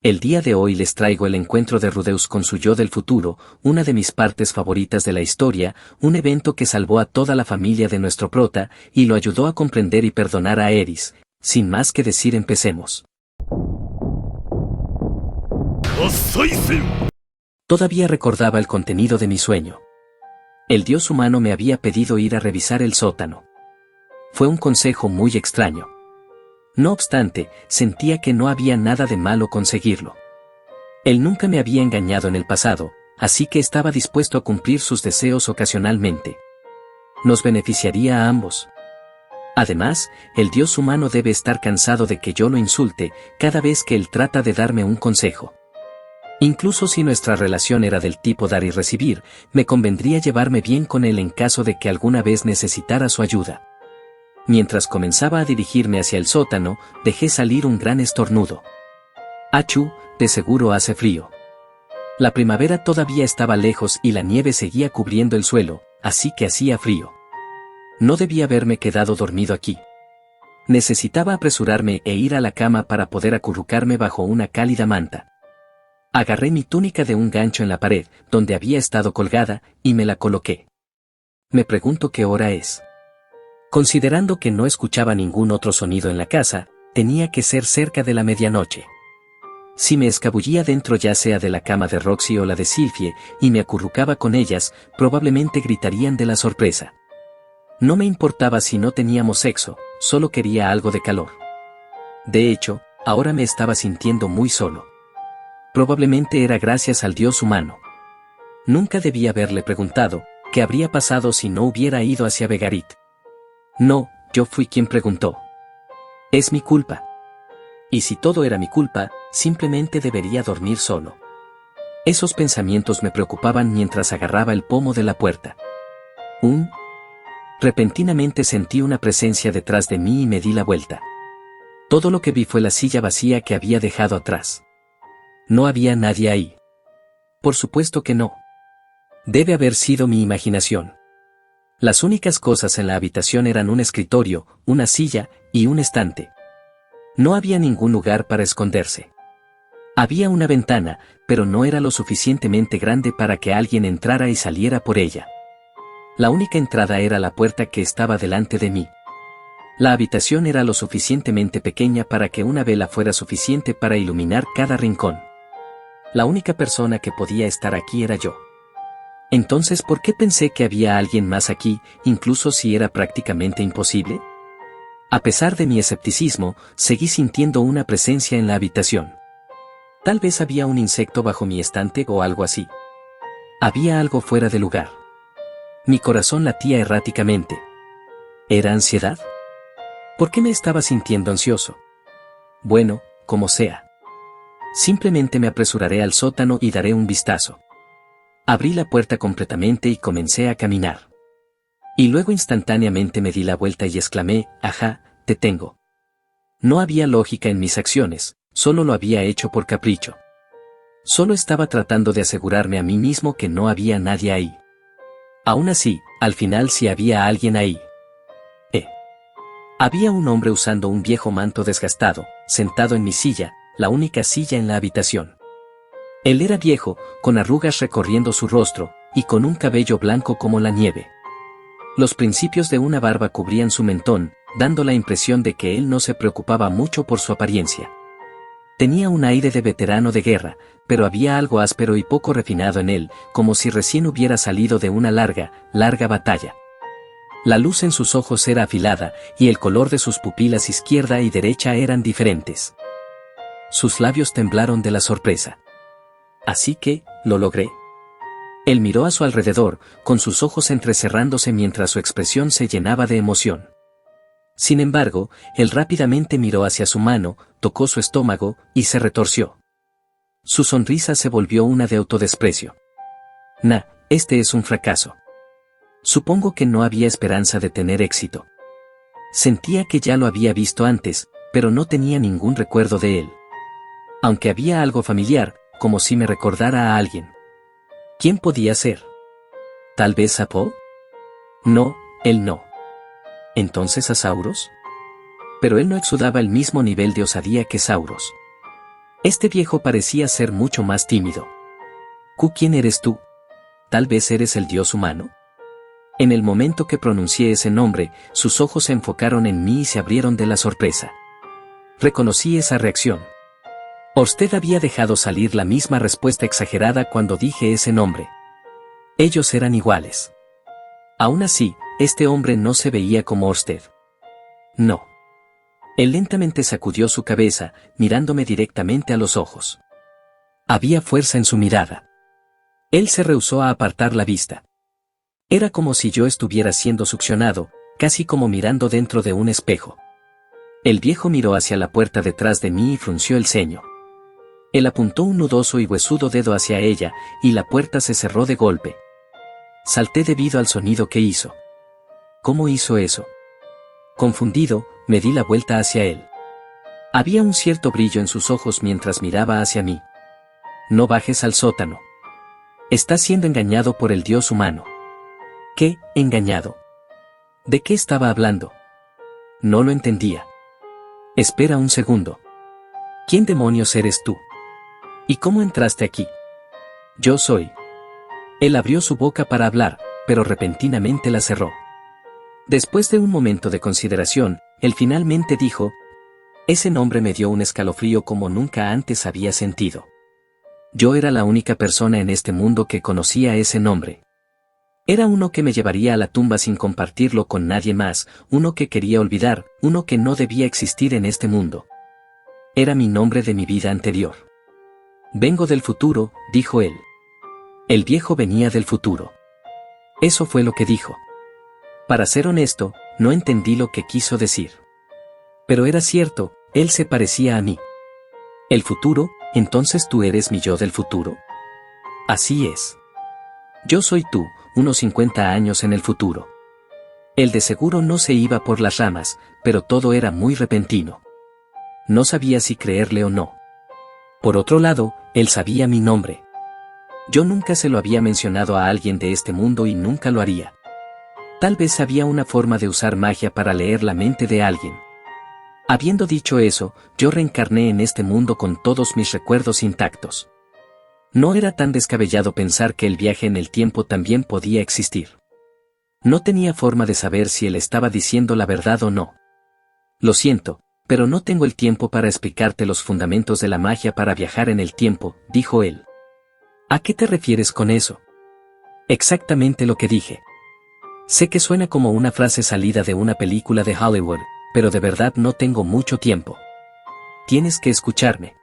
El día de hoy les traigo el encuentro de Rudeus con su yo del futuro, una de mis partes favoritas de la historia, un evento que salvó a toda la familia de nuestro prota, y lo ayudó a comprender y perdonar a Eris. Sin más que decir, empecemos. Todavía recordaba el contenido de mi sueño. El dios humano me había pedido ir a revisar el sótano. Fue un consejo muy extraño. No obstante, sentía que no había nada de malo conseguirlo. Él nunca me había engañado en el pasado, así que estaba dispuesto a cumplir sus deseos ocasionalmente. Nos beneficiaría a ambos. Además, el dios humano debe estar cansado de que yo lo insulte cada vez que él trata de darme un consejo. Incluso si nuestra relación era del tipo dar y recibir, me convendría llevarme bien con él en caso de que alguna vez necesitara su ayuda. Mientras comenzaba a dirigirme hacia el sótano, dejé salir un gran estornudo. ¡Achú! De seguro hace frío. La primavera todavía estaba lejos y la nieve seguía cubriendo el suelo, así que hacía frío. No debía haberme quedado dormido aquí. Necesitaba apresurarme e ir a la cama para poder acurrucarme bajo una cálida manta. Agarré mi túnica de un gancho en la pared, donde había estado colgada, y me la coloqué. Me pregunto qué hora es. Considerando que no escuchaba ningún otro sonido en la casa, tenía que ser cerca de la medianoche. Si me escabullía dentro, ya sea de la cama de Roxy o la de Sylphie, y me acurrucaba con ellas, probablemente gritarían de la sorpresa. No me importaba si no teníamos sexo, solo quería algo de calor. De hecho, ahora me estaba sintiendo muy solo. Probablemente era gracias al dios humano. Nunca debí haberle preguntado qué habría pasado si no hubiera ido hacia Begarit. No, yo fui quien preguntó. Es mi culpa. Y si todo era mi culpa, simplemente debería dormir solo. Esos pensamientos me preocupaban mientras agarraba el pomo de la puerta. Repentinamente sentí una presencia detrás de mí y me di la vuelta. Todo lo que vi fue la silla vacía que había dejado atrás. No había nadie ahí. Por supuesto que no. Debe haber sido mi imaginación. Las únicas cosas en la habitación eran un escritorio, una silla y un estante. No había ningún lugar para esconderse. Había una ventana, pero no era lo suficientemente grande para que alguien entrara y saliera por ella. La única entrada era la puerta que estaba delante de mí. La habitación era lo suficientemente pequeña para que una vela fuera suficiente para iluminar cada rincón. La única persona que podía estar aquí era yo. Entonces, ¿por qué pensé que había alguien más aquí, incluso si era prácticamente imposible? A pesar de mi escepticismo, seguí sintiendo una presencia en la habitación. Tal vez había un insecto bajo mi estante o algo así. Había algo fuera de lugar. Mi corazón latía erráticamente. ¿Era ansiedad? ¿Por qué me estaba sintiendo ansioso? Bueno, como sea. Simplemente me apresuraré al sótano y daré un vistazo. Abrí la puerta completamente y comencé a caminar. Y luego instantáneamente me di la vuelta y exclamé, «Ajá, te tengo». No había lógica en mis acciones, solo lo había hecho por capricho. Solo estaba tratando de asegurarme a mí mismo que no había nadie ahí. Aún así, al final sí había alguien ahí. Había un hombre usando un viejo manto desgastado, sentado en mi silla, la única silla en la habitación. Él era viejo, con arrugas recorriendo su rostro, y con un cabello blanco como la nieve. Los principios de una barba cubrían su mentón, dando la impresión de que él no se preocupaba mucho por su apariencia. Tenía un aire de veterano de guerra, pero había algo áspero y poco refinado en él, como si recién hubiera salido de una larga batalla. La luz en sus ojos era afilada, y el color de sus pupilas izquierda y derecha eran diferentes. Sus labios temblaron de la sorpresa. Así que, lo logré. Él miró a su alrededor, con sus ojos entrecerrándose mientras su expresión se llenaba de emoción. Sin embargo, él rápidamente miró hacia su mano, tocó su estómago, y se retorció. Su sonrisa se volvió una de autodesprecio. Este es un fracaso. Supongo que no había esperanza de tener éxito. Sentía que ya lo había visto antes, pero no tenía ningún recuerdo de él. Aunque había algo familiar, como si me recordara a alguien. ¿Quién podía ser? ¿Tal vez a Poe? No, él no. ¿Entonces a Sauros? Pero él no exudaba el mismo nivel de osadía que Sauros. Este viejo parecía ser mucho más tímido. ¿Quién eres tú? ¿Tal vez eres el dios humano? En el momento que pronuncié ese nombre, sus ojos se enfocaron en mí y se abrieron de la sorpresa. Reconocí esa reacción. Orsted había dejado salir la misma respuesta exagerada cuando dije ese nombre. Ellos eran iguales. Aún así, este hombre no se veía como Orsted. No. Él lentamente sacudió su cabeza, mirándome directamente a los ojos. Había fuerza en su mirada. Él se rehusó a apartar la vista. Era como si yo estuviera siendo succionado, casi como mirando dentro de un espejo. El viejo miró hacia la puerta detrás de mí y frunció el ceño. Él apuntó un nudoso y huesudo dedo hacia ella, y la puerta se cerró de golpe. Salté debido al sonido que hizo. ¿Cómo hizo eso? Confundido, me di la vuelta hacia él. Había un cierto brillo en sus ojos mientras miraba hacia mí. No bajes al sótano. Estás siendo engañado por el dios humano. ¿Qué, engañado? ¿De qué estaba hablando? No lo entendía. Espera un segundo. ¿Quién demonios eres tú? ¿Y cómo entraste aquí? Yo soy. Él abrió su boca para hablar, pero repentinamente la cerró. Después de un momento de consideración, él finalmente dijo, ese nombre me dio un escalofrío como nunca antes había sentido. Yo era la única persona en este mundo que conocía ese nombre. Era uno que me llevaría a la tumba sin compartirlo con nadie más, uno que quería olvidar, uno que no debía existir en este mundo. Era mi nombre de mi vida anterior. Vengo del futuro, dijo él. El viejo venía del futuro. Eso fue lo que dijo. Para ser honesto, no entendí lo que quiso decir. Pero era cierto, él se parecía a mí. ¿El futuro? ¿Entonces tú eres mi yo del futuro? Así es. Yo soy tú, unos 50 años en el futuro. Él de seguro no se iba por las ramas, pero todo era muy repentino. No sabía si creerle o no. Por otro lado, él sabía mi nombre. Yo nunca se lo había mencionado a alguien de este mundo y nunca lo haría. Tal vez había una forma de usar magia para leer la mente de alguien. Habiendo dicho eso, yo reencarné en este mundo con todos mis recuerdos intactos. No era tan descabellado pensar que el viaje en el tiempo también podía existir. No tenía forma de saber si él estaba diciendo la verdad o no. Lo siento, pero no tengo el tiempo para explicarte los fundamentos de la magia para viajar en el tiempo, dijo él. ¿A qué te refieres con eso? Exactamente lo que dije. Sé que suena como una frase salida de una película de Hollywood, pero de verdad no tengo mucho tiempo. Tienes que escucharme.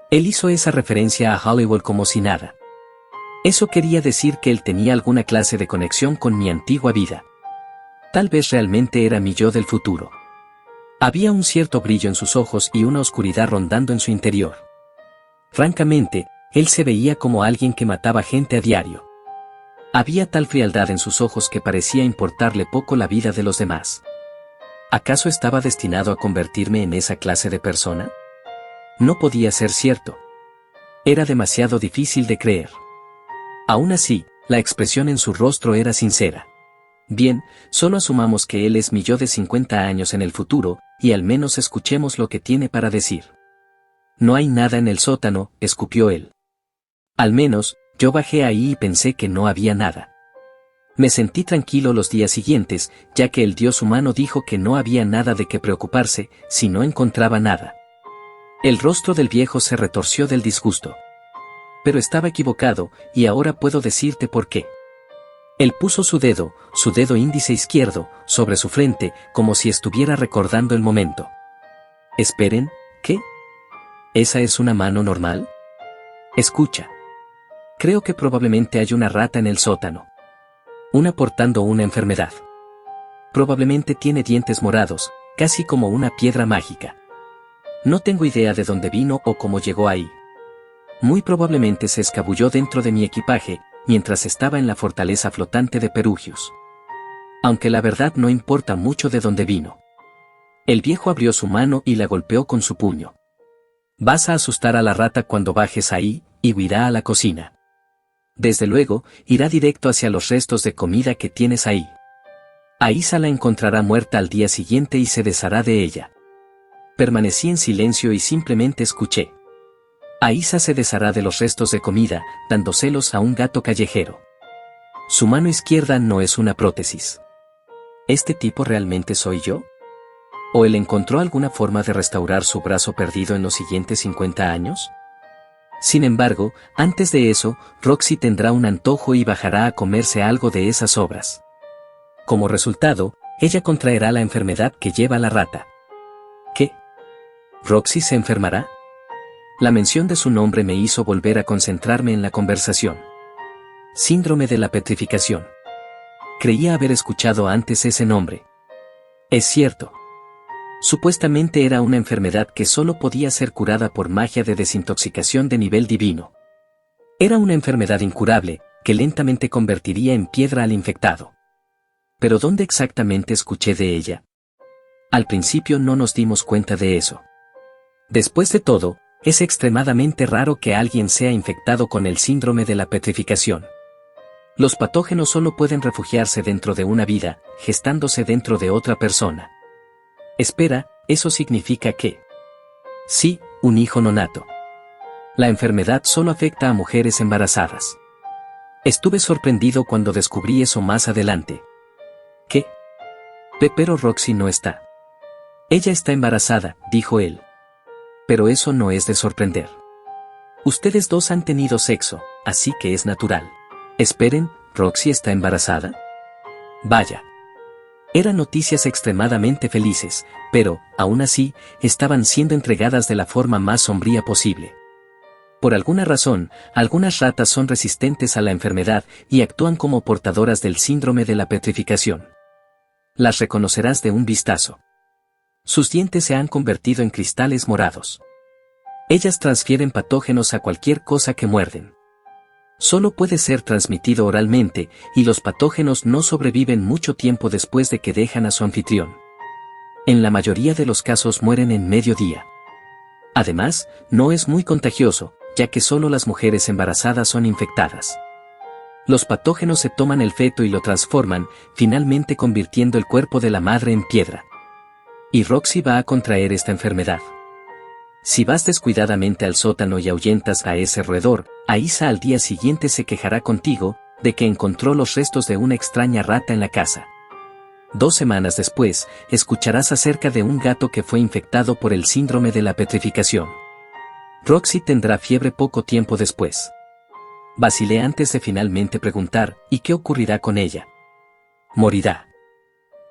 Él hizo esa referencia a Hollywood como si nada. Eso quería decir que él tenía alguna clase de conexión con mi antigua vida. Tal vez realmente era mi yo del futuro. Había un cierto brillo en sus ojos y una oscuridad rondando en su interior. Francamente, él se veía como alguien que mataba gente a diario. Había tal frialdad en sus ojos que parecía importarle poco la vida de los demás. ¿Acaso estaba destinado a convertirme en esa clase de persona? No podía ser cierto. Era demasiado difícil de creer. Aún así, la expresión en su rostro era sincera. Bien, solo asumamos que él es mi yo de 50 años en el futuro, y al menos escuchemos lo que tiene para decir. No hay nada en el sótano, escupió él. Al menos, yo bajé ahí y pensé que no había nada. Me sentí tranquilo los días siguientes, ya que el dios humano dijo que no había nada de qué preocuparse, si no encontraba nada. El rostro del viejo se retorció del disgusto. Pero estaba equivocado, y ahora puedo decirte por qué. Él puso su dedo índice izquierdo, sobre su frente, como si estuviera recordando el momento. Esperen, ¿qué? ¿Esa es una mano normal? Escucha. Creo que probablemente hay una rata en el sótano. Una portando una enfermedad. Probablemente tiene dientes morados, casi como una piedra mágica. No tengo idea de dónde vino o cómo llegó ahí. Muy probablemente se escabulló dentro de mi equipaje, mientras estaba en la fortaleza flotante de Perugius. Aunque la verdad no importa mucho de dónde vino. El viejo abrió su mano y la golpeó con su puño. Vas a asustar a la rata cuando bajes ahí, y huirá a la cocina. Desde luego, irá directo hacia los restos de comida que tienes ahí. Aisa la encontrará muerta al día siguiente y se deshará de ella. Permanecí en silencio y simplemente escuché. Aisa se deshará de los restos de comida, dando celos a un gato callejero. Su mano izquierda no es una prótesis. ¿Este tipo realmente soy yo? ¿O él encontró alguna forma de restaurar su brazo perdido en los siguientes 50 años? Sin embargo, antes de eso, Roxy tendrá un antojo y bajará a comerse algo de esas sobras. Como resultado, ella contraerá la enfermedad que lleva la rata. ¿Qué? ¿Roxy se enfermará? La mención de su nombre me hizo volver a concentrarme en la conversación. Síndrome de la petrificación. Creía haber escuchado antes ese nombre. Es cierto. Supuestamente era una enfermedad que solo podía ser curada por magia de desintoxicación de nivel divino. Era una enfermedad incurable, que lentamente convertiría en piedra al infectado. ¿Pero dónde exactamente escuché de ella? Al principio no nos dimos cuenta de eso. Después de todo, es extremadamente raro que alguien sea infectado con el síndrome de la petrificación. Los patógenos solo pueden refugiarse dentro de una vida, gestándose dentro de otra persona. Espera, ¿eso significa que? Sí, un hijo no nato. La enfermedad solo afecta a mujeres embarazadas. Estuve sorprendido cuando descubrí eso más adelante. ¿Qué? Pero Roxy no está. Ella está embarazada, dijo él. Pero eso no es de sorprender. Ustedes dos han tenido sexo, así que es natural. Esperen, ¿Roxy está embarazada? Vaya. Eran noticias extremadamente felices, pero, aún así, estaban siendo entregadas de la forma más sombría posible. Por alguna razón, algunas ratas son resistentes a la enfermedad y actúan como portadoras del síndrome de la petrificación. Las reconocerás de un vistazo. Sus dientes se han convertido en cristales morados. Ellas transfieren patógenos a cualquier cosa que muerden. Solo puede ser transmitido oralmente, y los patógenos no sobreviven mucho tiempo después de que dejan a su anfitrión. En la mayoría de los casos mueren en medio día. Además, no es muy contagioso, ya que solo las mujeres embarazadas son infectadas. Los patógenos se toman el feto y lo transforman, finalmente convirtiendo el cuerpo de la madre en piedra. Y Roxy va a contraer esta enfermedad. Si vas descuidadamente al sótano y ahuyentas a ese roedor, Aisa al día siguiente se quejará contigo de que encontró los restos de una extraña rata en la casa. 2 semanas después, escucharás acerca de un gato que fue infectado por el síndrome de la petrificación. Roxy tendrá fiebre poco tiempo después. Vacilé antes de finalmente preguntar, ¿y qué ocurrirá con ella? Morirá.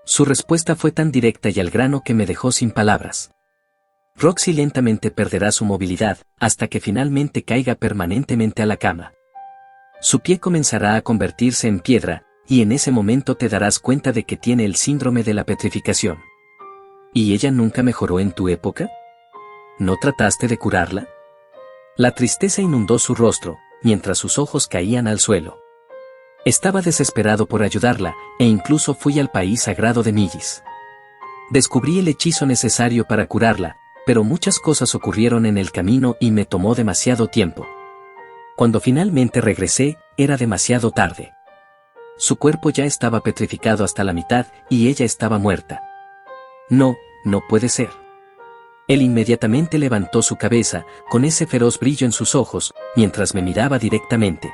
Su respuesta fue tan directa y al grano que me dejó sin palabras. Roxy lentamente perderá su movilidad, hasta que finalmente caiga permanentemente a la cama. Su pie comenzará a convertirse en piedra, y en ese momento te darás cuenta de que tiene el síndrome de la petrificación. ¿Y ella nunca mejoró en tu época? ¿No trataste de curarla? La tristeza inundó su rostro, mientras sus ojos caían al suelo. Estaba desesperado por ayudarla, e incluso fui al país sagrado de Millis. Descubrí el hechizo necesario para curarla, pero muchas cosas ocurrieron en el camino y me tomó demasiado tiempo. Cuando finalmente regresé, era demasiado tarde. Su cuerpo ya estaba petrificado hasta la mitad y ella estaba muerta. No, no puede ser. Él inmediatamente levantó su cabeza, con ese feroz brillo en sus ojos, mientras me miraba directamente.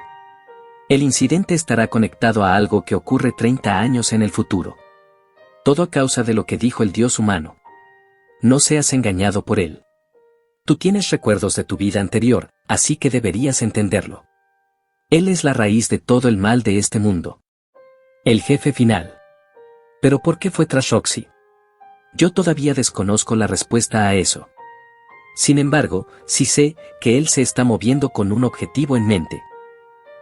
El incidente estará conectado a algo que ocurre 30 años en el futuro. Todo a causa de lo que dijo el dios humano. No seas engañado por él. Tú tienes recuerdos de tu vida anterior, así que deberías entenderlo. Él es la raíz de todo el mal de este mundo. El jefe final. ¿Pero por qué fue tras Roxy? Yo todavía desconozco la respuesta a eso. Sin embargo, sí sé que él se está moviendo con un objetivo en mente.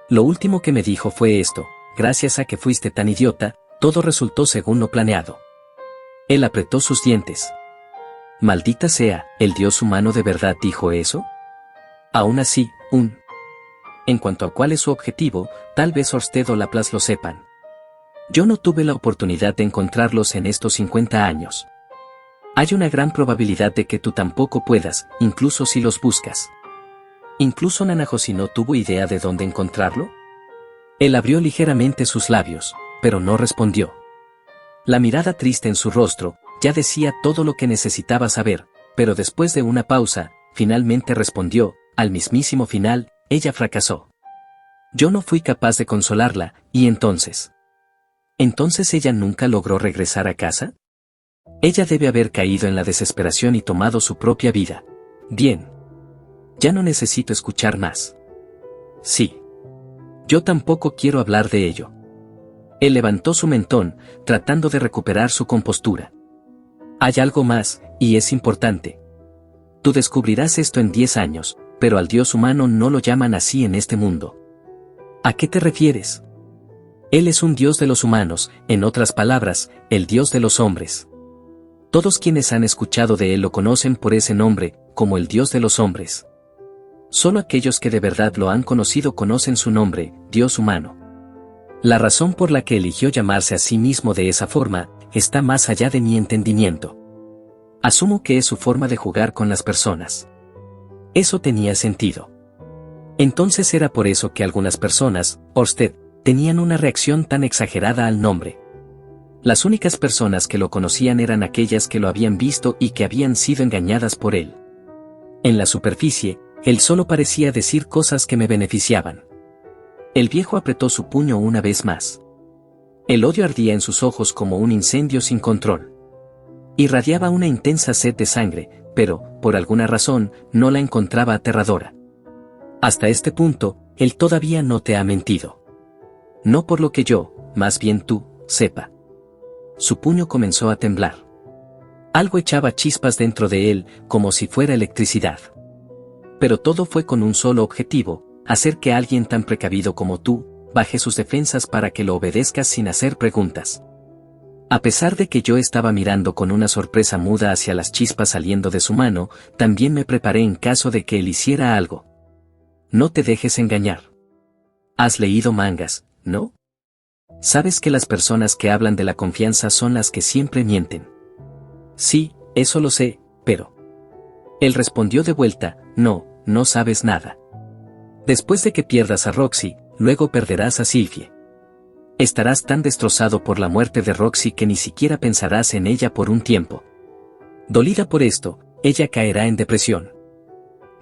Lo último que me dijo fue esto: gracias a que fuiste tan idiota, todo resultó según lo planeado. Él apretó sus dientes. Maldita sea, ¿el dios humano de verdad dijo eso? Aún así, En cuanto a cuál es su objetivo, tal vez Orsted o Laplace lo sepan. Yo no tuve la oportunidad de encontrarlos en estos 50 años. Hay una gran probabilidad de que tú tampoco puedas, incluso si los buscas. ¿Incluso Nanahoshi no tuvo idea de dónde encontrarlo? Él abrió ligeramente sus labios, pero no respondió. La mirada triste en su rostro ya decía todo lo que necesitaba saber, pero después de una pausa, finalmente respondió: al mismísimo final, ella fracasó. Yo no fui capaz de consolarla, y entonces... ¿Entonces ella nunca logró regresar a casa? Ella debe haber caído en la desesperación y tomado su propia vida. Bien. Ya no necesito escuchar más. Sí. Yo tampoco quiero hablar de ello. Él levantó su mentón, tratando de recuperar su compostura. Hay algo más, y es importante. Tú descubrirás esto en 10 años, pero al Dios humano no lo llaman así en este mundo. ¿A qué te refieres? Él es un Dios de los humanos, en otras palabras, el Dios de los hombres. Todos quienes han escuchado de él lo conocen por ese nombre, como el Dios de los hombres. Solo aquellos que de verdad lo han conocido conocen su nombre, Dios humano. La razón por la que eligió llamarse a sí mismo de esa forma, está más allá de mi entendimiento. Asumo que es su forma de jugar con las personas. Eso tenía sentido. Entonces era por eso que algunas personas, Orsted, tenían una reacción tan exagerada al nombre. Las únicas personas que lo conocían eran aquellas que lo habían visto y que habían sido engañadas por él. En la superficie, él solo parecía decir cosas que me beneficiaban. El viejo apretó su puño una vez más. El odio ardía en sus ojos como un incendio sin control. Irradiaba una intensa sed de sangre, pero, por alguna razón, no la encontraba aterradora. Hasta este punto, él todavía no te ha mentido. No por lo que yo, más bien tú, sepa. Su puño comenzó a temblar. Algo echaba chispas dentro de él, como si fuera electricidad. Pero todo fue con un solo objetivo, hacer que alguien tan precavido como tú, baje sus defensas para que lo obedezcas sin hacer preguntas. A pesar de que yo estaba mirando con una sorpresa muda hacia las chispas saliendo de su mano, también me preparé en caso de que él hiciera algo. No te dejes engañar. Has leído mangas, ¿no? Sabes que las personas que hablan de la confianza son las que siempre mienten. Sí, eso lo sé, pero... Él respondió de vuelta, no sabes nada. Después de que pierdas a Roxy, luego perderás a Sylvie. Estarás tan destrozado por la muerte de Roxy que ni siquiera pensarás en ella por un tiempo. Dolida por esto, ella caerá en depresión.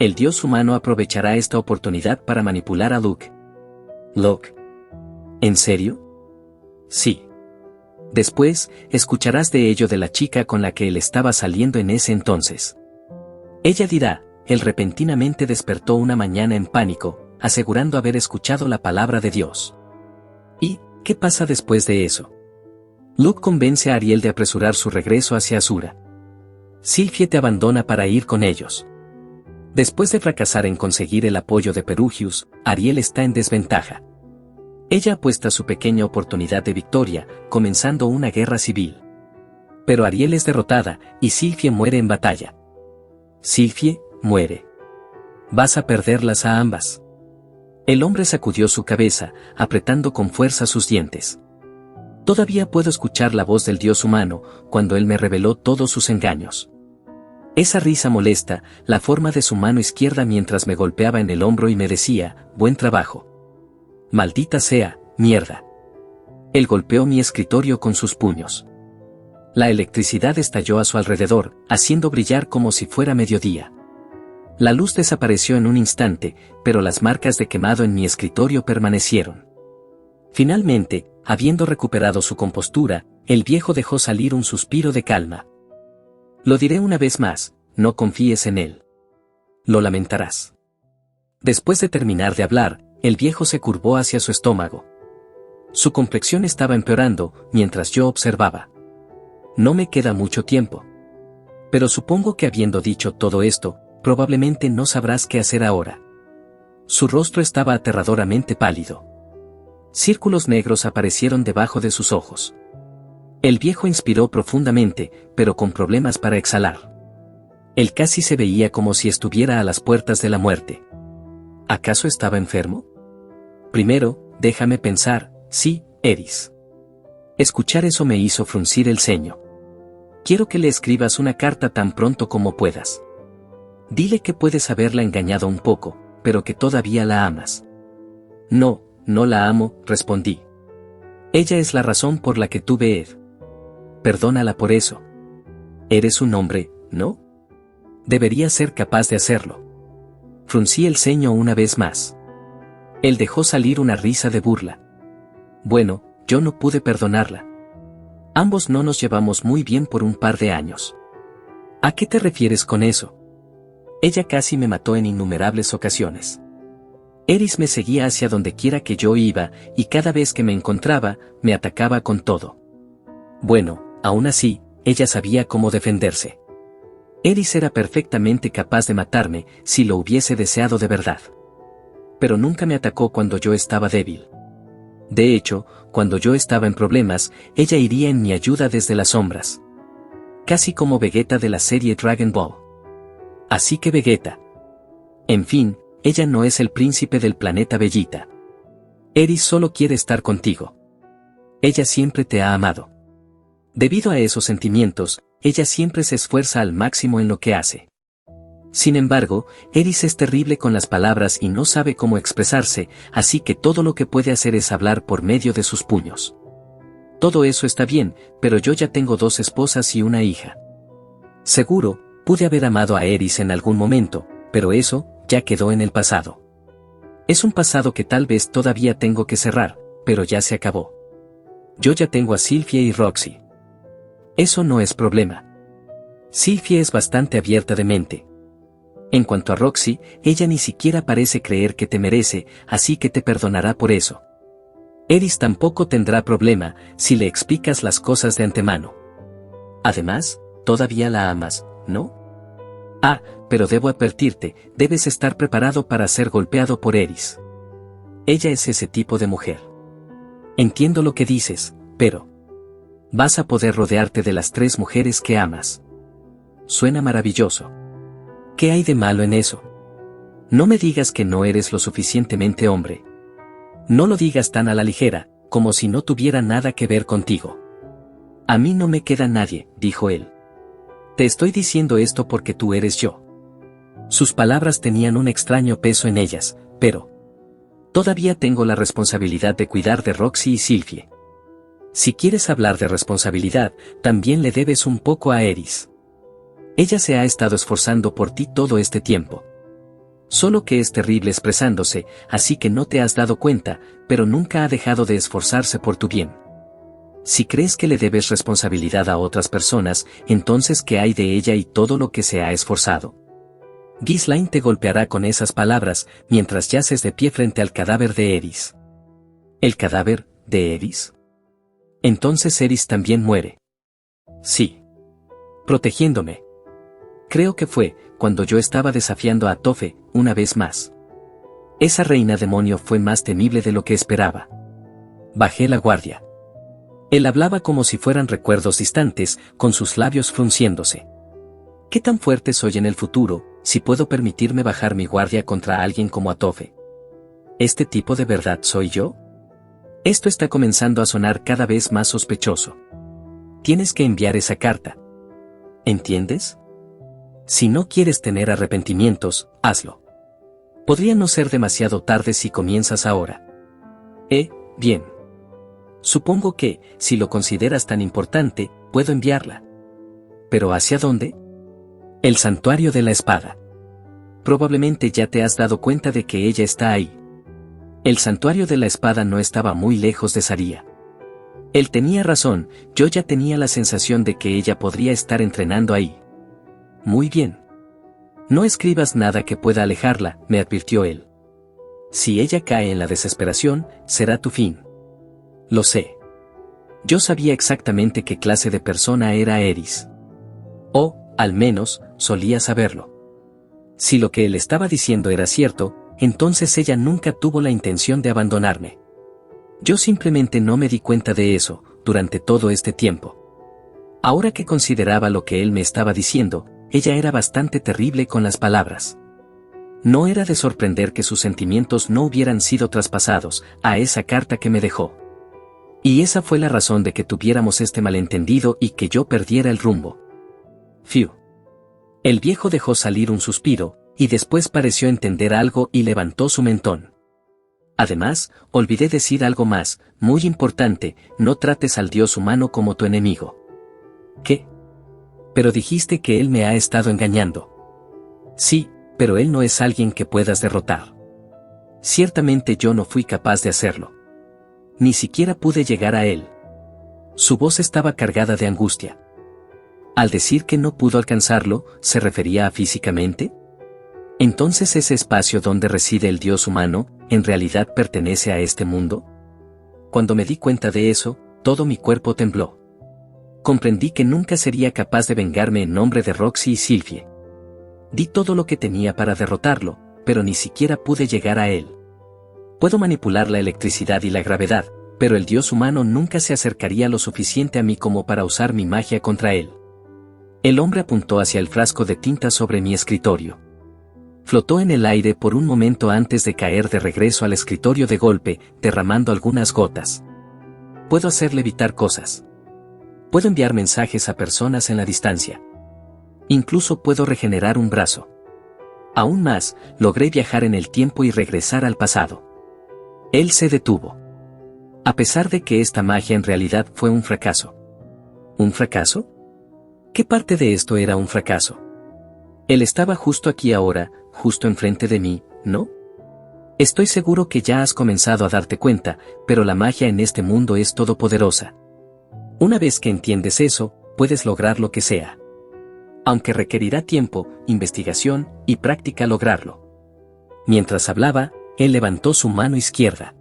El Dios humano aprovechará esta oportunidad para manipular a Luke. Luke. ¿En serio? Sí. Después, escucharás de ello de la chica con la que él estaba saliendo en ese entonces. Ella dirá, él repentinamente despertó una mañana en pánico, asegurando haber escuchado la palabra de Dios. ¿Y qué pasa después de eso? Luke convence a Ariel de apresurar su regreso hacia Azura. Sylvie te abandona para ir con ellos. Después de fracasar en conseguir el apoyo de Perugius, Ariel está en desventaja. Ella apuesta su pequeña oportunidad de victoria, comenzando una guerra civil. Pero Ariel es derrotada, y Sylvie muere en batalla. Sylvie, muere. Vas a perderlas a ambas. El hombre sacudió su cabeza, apretando con fuerza sus dientes. Todavía puedo escuchar la voz del Dios humano, cuando él me reveló todos sus engaños. Esa risa molesta, la forma de su mano izquierda mientras me golpeaba en el hombro y me decía, buen trabajo. Maldita sea, mierda. Él golpeó mi escritorio con sus puños. La electricidad estalló a su alrededor, haciendo brillar como si fuera mediodía. La luz desapareció en un instante, pero las marcas de quemado en mi escritorio permanecieron. Finalmente, habiendo recuperado su compostura, el viejo dejó salir un suspiro de calma. Lo diré una vez más, no confíes en él. Lo lamentarás. Después de terminar de hablar, el viejo se curvó hacia su estómago. Su complexión estaba empeorando, mientras yo observaba. No me queda mucho tiempo. Pero supongo que habiendo dicho todo esto, probablemente no sabrás qué hacer ahora. Su rostro estaba aterradoramente pálido. Círculos negros aparecieron debajo de sus ojos. El viejo inspiró profundamente, pero con problemas para exhalar. Él casi se veía como si estuviera a las puertas de la muerte. ¿Acaso estaba enfermo? Primero, déjame pensar, sí, Eris. Escuchar eso me hizo fruncir el ceño. Quiero que le escribas una carta tan pronto como puedas. Dile que puedes haberla engañado un poco, pero que todavía la amas. No la amo, respondí. Ella es la razón por la que tuve Ed. Perdónala por eso. Eres un hombre, ¿no? Deberías ser capaz de hacerlo. Fruncí el ceño una vez más. Él dejó salir una risa de burla. Bueno, yo no pude perdonarla. Ambos no nos llevamos muy bien por un par de años. ¿A qué te refieres con eso? Ella casi me mató en innumerables ocasiones. Eris me seguía hacia donde quiera que yo iba, y cada vez que me encontraba, me atacaba con todo. Bueno, aún así, ella sabía cómo defenderse. Eris era perfectamente capaz de matarme, si lo hubiese deseado de verdad. Pero nunca me atacó cuando yo estaba débil. De hecho, cuando yo estaba en problemas, ella iría en mi ayuda desde las sombras. Casi como Vegeta de la serie Dragon Ball. Así que Vegeta. En fin, ella no es el príncipe del planeta Bellita. Eris solo quiere estar contigo. Ella siempre te ha amado. Debido a esos sentimientos, ella siempre se esfuerza al máximo en lo que hace. Sin embargo, Eris es terrible con las palabras y no sabe cómo expresarse, así que todo lo que puede hacer es hablar por medio de sus puños. Todo eso está bien, pero yo ya tengo 2 esposas y una hija. Seguro, pude haber amado a Eris en algún momento, pero eso ya quedó en el pasado. Es un pasado que tal vez todavía tengo que cerrar, pero ya se acabó. Yo ya tengo a Sylvia y Roxy. Eso no es problema. Sylvia es bastante abierta de mente. En cuanto a Roxy, ella ni siquiera parece creer que te merece, así que te perdonará por eso. Eris tampoco tendrá problema si le explicas las cosas de antemano. Además, todavía la amas, ¿no? Ah, pero debo advertirte, debes estar preparado para ser golpeado por Eris. Ella es ese tipo de mujer. Entiendo lo que dices, pero vas a poder rodearte de las 3 mujeres que amas. Suena maravilloso. ¿Qué hay de malo en eso? No me digas que no eres lo suficientemente hombre. No lo digas tan a la ligera, como si no tuviera nada que ver contigo. A mí no me queda nadie, dijo él. Te estoy diciendo esto porque tú eres yo. Sus palabras tenían un extraño peso en ellas, pero todavía tengo la responsabilidad de cuidar de Roxy y Sylvie. Si quieres hablar de responsabilidad, también le debes un poco a Eris. Ella se ha estado esforzando por ti todo este tiempo. Solo que es terrible expresándose, así que no te has dado cuenta, pero nunca ha dejado de esforzarse por tu bien. Si crees que le debes responsabilidad a otras personas, entonces ¿qué hay de ella y todo lo que se ha esforzado? Ghislaine te golpeará con esas palabras, mientras yaces de pie frente al cadáver de Eris. ¿El cadáver de Eris? Entonces Eris también muere. Sí. Protegiéndome. Creo que fue cuando yo estaba desafiando a Toph, una vez más. Esa reina demonio fue más temible de lo que esperaba. Bajé la guardia. Él hablaba como si fueran recuerdos distantes, con sus labios frunciéndose. ¿Qué tan fuerte soy en el futuro, si puedo permitirme bajar mi guardia contra alguien como a Toph? ¿Este tipo de verdad soy yo? Esto está comenzando a sonar cada vez más sospechoso. Tienes que enviar esa carta. ¿Entiendes? Si no quieres tener arrepentimientos, hazlo. Podría no ser demasiado tarde si comienzas ahora. Bien. Supongo que, si lo consideras tan importante, puedo enviarla. ¿Pero hacia dónde? El santuario de la espada. Probablemente ya te has dado cuenta de que ella está ahí. El santuario de la espada no estaba muy lejos de Saria. Él tenía razón, yo ya tenía la sensación de que ella podría estar entrenando ahí. Muy bien. No escribas nada que pueda alejarla, me advirtió él. Si ella cae en la desesperación, será tu fin. Lo sé. Yo sabía exactamente qué clase de persona era Eris. O, al menos, solía saberlo. Si lo que él estaba diciendo era cierto, entonces ella nunca tuvo la intención de abandonarme. Yo simplemente no me di cuenta de eso, durante todo este tiempo. Ahora que consideraba lo que él me estaba diciendo, ella era bastante terrible con las palabras. No era de sorprender que sus sentimientos no hubieran sido traspasados a esa carta que me dejó. Y esa fue la razón de que tuviéramos este malentendido y que yo perdiera el rumbo. Fiu. El viejo dejó salir un suspiro, y después pareció entender algo y levantó su mentón. Además, olvidé decir algo más, muy importante, no trates al dios humano como tu enemigo. ¿Qué? Pero dijiste que él me ha estado engañando. Sí, pero él no es alguien que puedas derrotar. Ciertamente yo no fui capaz de hacerlo. Ni siquiera pude llegar a él. Su voz estaba cargada de angustia. Al decir que no pudo alcanzarlo, ¿se refería a físicamente? Entonces ese espacio donde reside el Dios humano, ¿en realidad pertenece a este mundo? Cuando me di cuenta de eso, todo mi cuerpo tembló. Comprendí que nunca sería capaz de vengarme en nombre de Roxy y Sylvie. Di todo lo que tenía para derrotarlo, pero ni siquiera pude llegar a él. Puedo manipular la electricidad y la gravedad, pero el Dios humano nunca se acercaría lo suficiente a mí como para usar mi magia contra él. El hombre apuntó hacia el frasco de tinta sobre mi escritorio. Flotó en el aire por un momento antes de caer de regreso al escritorio de golpe, derramando algunas gotas. Puedo hacer levitar cosas. Puedo enviar mensajes a personas en la distancia. Incluso puedo regenerar un brazo. Aún más, logré viajar en el tiempo y regresar al pasado. Él se detuvo. A pesar de que esta magia en realidad fue un fracaso. ¿Un fracaso? ¿Qué parte de esto era un fracaso? Él estaba justo aquí ahora, justo enfrente de mí, ¿no? Estoy seguro que ya has comenzado a darte cuenta, pero la magia en este mundo es todopoderosa. Una vez que entiendes eso, puedes lograr lo que sea. Aunque requerirá tiempo, investigación y práctica lograrlo. Mientras hablaba, él levantó su mano izquierda.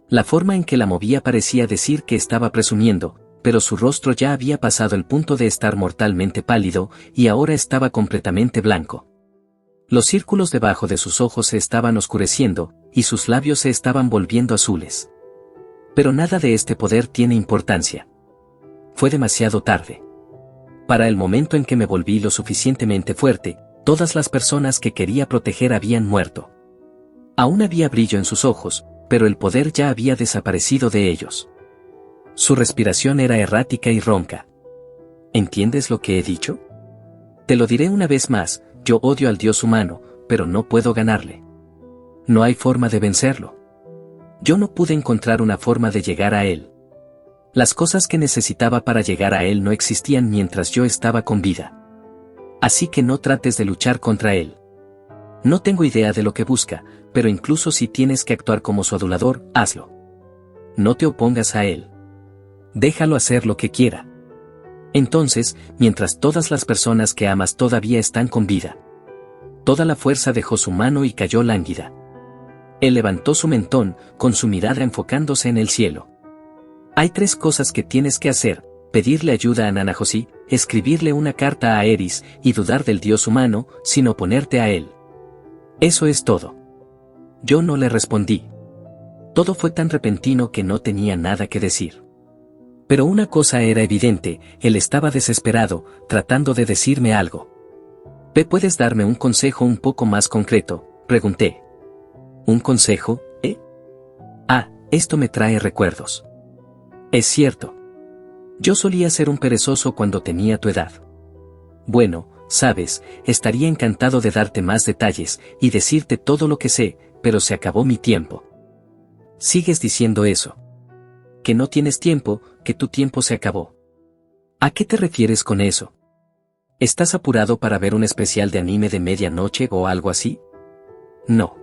La forma en que la movía parecía decir que estaba presumiendo, pero su rostro ya había pasado el punto de estar mortalmente pálido, y ahora estaba completamente blanco. Los círculos debajo de sus ojos se estaban oscureciendo, y sus labios se estaban volviendo azules. Pero nada de este poder tiene importancia. Fue demasiado tarde. Para el momento en que me volví lo suficientemente fuerte, todas las personas que quería proteger habían muerto. Aún había brillo en sus ojos, pero el poder ya había desaparecido de ellos. Su respiración era errática y ronca. ¿Entiendes lo que he dicho? Te lo diré una vez más, yo odio al Dios humano, pero no puedo ganarle. No hay forma de vencerlo. Yo no pude encontrar una forma de llegar a él. Las cosas que necesitaba para llegar a él no existían mientras yo estaba con vida. Así que no trates de luchar contra él. No tengo idea de lo que busca, pero incluso si tienes que actuar como su adulador, hazlo. No te opongas a él. Déjalo hacer lo que quiera. Entonces, mientras todas las personas que amas todavía están con vida. Toda la fuerza dejó su mano y cayó lánguida. Él levantó su mentón, con su mirada enfocándose en el cielo. Hay 3 cosas que tienes que hacer: pedirle ayuda a Nanajoshi, escribirle una carta a Eris y dudar del Dios humano, sin oponerte a él. Eso es todo. Yo no le respondí. Todo fue tan repentino que no tenía nada que decir. Pero una cosa era evidente, él estaba desesperado, tratando de decirme algo. ¿Puedes darme un consejo un poco más concreto?, pregunté. ¿Un consejo, eh? Ah, esto me trae recuerdos. Es cierto. Yo solía ser un perezoso cuando tenía tu edad. Bueno, sabes, estaría encantado de darte más detalles y decirte todo lo que sé, pero se acabó mi tiempo. Sigues diciendo eso. Que no tienes tiempo, que tu tiempo se acabó. ¿A qué te refieres con eso? ¿Estás apurado para ver un especial de anime de medianoche o algo así? No.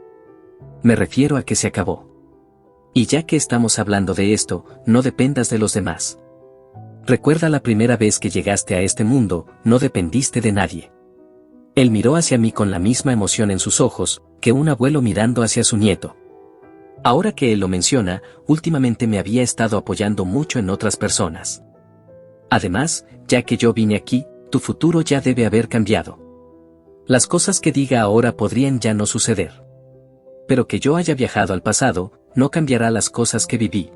Me refiero a que se acabó. Y ya que estamos hablando de esto, no dependas de los demás. Recuerda la primera vez que llegaste a este mundo, no dependiste de nadie. Él miró hacia mí con la misma emoción en sus ojos, que un abuelo mirando hacia su nieto. Ahora que él lo menciona, últimamente me había estado apoyando mucho en otras personas. Además, ya que yo vine aquí, tu futuro ya debe haber cambiado. Las cosas que diga ahora podrían ya no suceder. Pero que yo haya viajado al pasado, no cambiará las cosas que viví.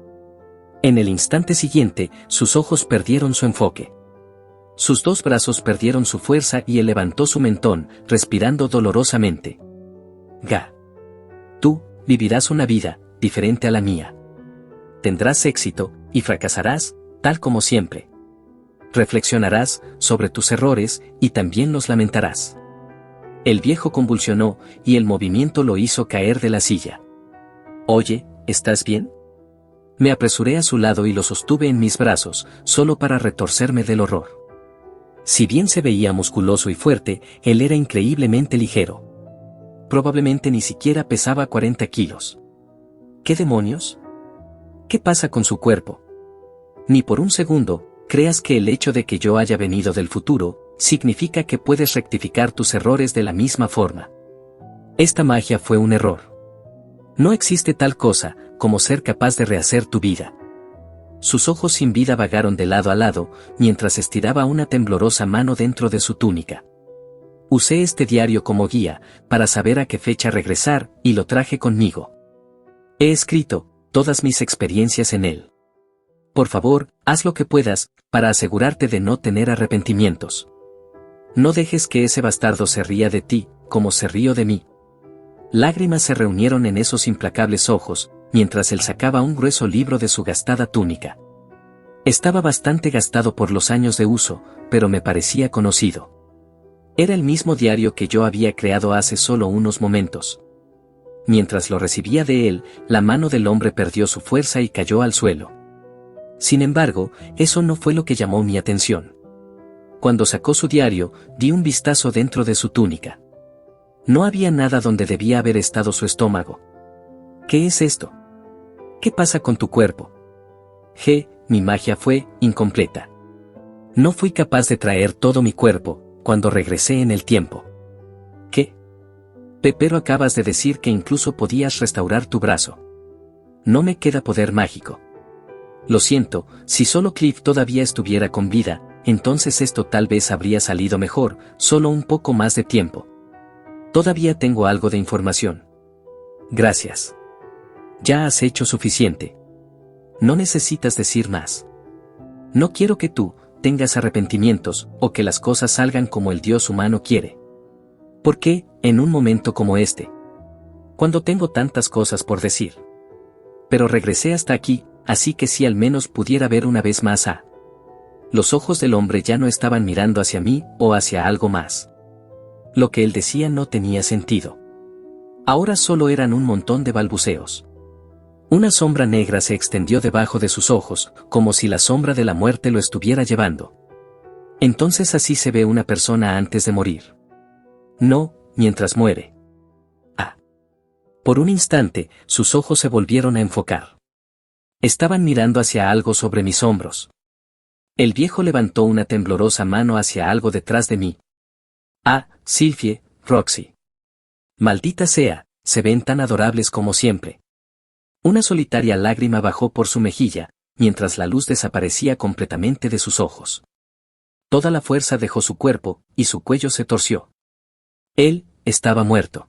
En el instante siguiente, sus ojos perdieron su enfoque. Sus 2 brazos perdieron su fuerza y él levantó su mentón, respirando dolorosamente. Ga. Tú vivirás una vida diferente a la mía. Tendrás éxito, y fracasarás, tal como siempre. Reflexionarás sobre tus errores, y también los lamentarás. El viejo convulsionó, y el movimiento lo hizo caer de la silla. Oye, ¿estás bien? Me apresuré a su lado y lo sostuve en mis brazos, solo para retorcerme del horror. Si bien se veía musculoso y fuerte, él era increíblemente ligero. probablemente ni siquiera pesaba 40 kilos. ¿Qué demonios? ¿Qué pasa con su cuerpo? Ni por un segundo creas que el hecho de que yo haya venido del futuro significa que puedes rectificar tus errores de la misma forma. Esta magia fue un error. No existe tal cosa como ser capaz de rehacer tu vida. Sus ojos sin vida vagaron de lado a lado, mientras estiraba una temblorosa mano dentro de su túnica. Usé este diario como guía, para saber a qué fecha regresar, y lo traje conmigo. He escrito todas mis experiencias en él. Por favor, haz lo que puedas, para asegurarte de no tener arrepentimientos. No dejes que ese bastardo se ría de ti, como se rió de mí. Lágrimas se reunieron en esos implacables ojos, mientras él sacaba un grueso libro de su gastada túnica. Estaba bastante gastado por los años de uso, pero me parecía conocido. Era el mismo diario que yo había creado hace solo unos momentos. Mientras lo recibía de él, la mano del hombre perdió su fuerza y cayó al suelo. Sin embargo, eso no fue lo que llamó mi atención. Cuando sacó su diario, di un vistazo dentro de su túnica. No había nada donde debía haber estado su estómago. ¿Qué es esto? ¿Qué pasa con tu cuerpo? Mi magia fue incompleta. No fui capaz de traer todo mi cuerpo cuando regresé en el tiempo. ¿Qué? Pero acabas de decir que incluso podías restaurar tu brazo. No me queda poder mágico. Lo siento, si solo Cliff todavía estuviera con vida, entonces esto tal vez habría salido mejor, solo un poco más de tiempo. Todavía tengo algo de información. Gracias. Ya has hecho suficiente. No necesitas decir más. No quiero que tú tengas arrepentimientos o que las cosas salgan como el Dios humano quiere. ¿Por qué, en un momento como este? Cuando tengo tantas cosas por decir. Pero regresé hasta aquí, así que si al menos pudiera ver una vez más a... Los ojos del hombre ya no estaban mirando hacia mí o hacia algo más. Lo que él decía no tenía sentido. Ahora solo eran un montón de balbuceos. Una sombra negra se extendió debajo de sus ojos, como si la sombra de la muerte lo estuviera llevando. Entonces así se ve una persona antes de morir. No, mientras muere. Por un instante, sus ojos se volvieron a enfocar. Estaban mirando hacia algo sobre mis hombros. El viejo levantó una temblorosa mano hacia algo detrás de mí. Sylvie, Roxy. Maldita sea, se ven tan adorables como siempre. Una solitaria lágrima bajó por su mejilla, mientras la luz desaparecía completamente de sus ojos. Toda la fuerza dejó su cuerpo, y su cuello se torció. Él estaba muerto.